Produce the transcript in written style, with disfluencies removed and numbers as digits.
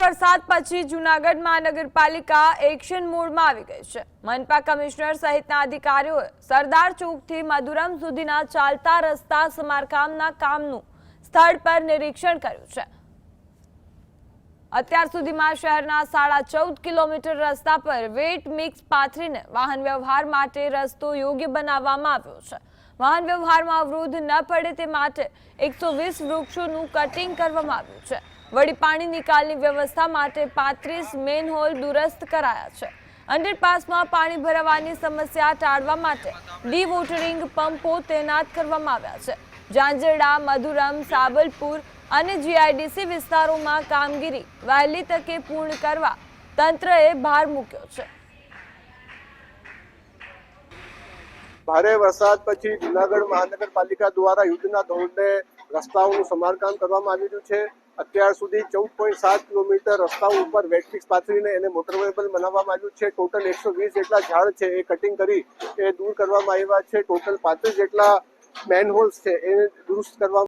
વરસાદ પછી જૂનાગઢ મહાનગરપાલિકા એક્શન મોડમાં આવી ગઈ છે। મનપા કમિશનર સહિતના અધિકારીઓએ સરદાર ચોકથી મધુરમ સુધીના ચાલતા રસ્તા સમારકામના કામનું સ્થળ પર નિરીક્ષણ કર્યું છે। અત્યાર સુધીમાં શહેરના 14.5 કિલોમીટર રસ્તા પર વેટ મિક્સ પાથરીને વાહન વ્યવહાર માટે રસ્તો યોગ્ય બનાવવામાં આવ્યો છે। વાહન વ્યવહારમાં અવરોધ ન પડે તે માટે 120 વૃક્ષોનું કટિંગ કરવામાં આવ્યું છે। વળી પાણી નિકાલની વ્યવસ્થા માટે 35 મેનહોલ દુરસ્ત કરાયા છે। અંડરપાસમાં પાણી ભરાવાની સમસ્યા ટાળવા માટે ડી-વોટરિંગ પંપો તૈનાત કરવામાં આવ્યા છે। ઝાંઝરડા, મધુરમ, સાબલપુર અને જીઆઈડીસી વિસ્તારોમાં કામગીરી વહેલી તકે પૂર્ણ કરવા તંત્રએ ભાર મૂક્યો છે। ભારે વરસાદ પછી જૂનાગઢ મહાનગરપાલિકા દ્વારા યુદ્ધના ધોરણે રસ્તાઓનું સમારકામ કરવામાં આવી રહ્યું છે। અત્યાર સુધી 14.7 કિલોમીટર રસ્તાઓ ઉપર વેટફિક્સ પાથરીને એને મોટરવેબલ બનાવવામાં આવ્યું છે। ટોટલ 120 જેટલા ઝાડ છે એ કટિંગ કરી એ દૂર કરવામાં આવ્યા છે। ટોટલ 35 જેટલા મેનહોલ્સ છે એ દુરુસ્ત કરવામાં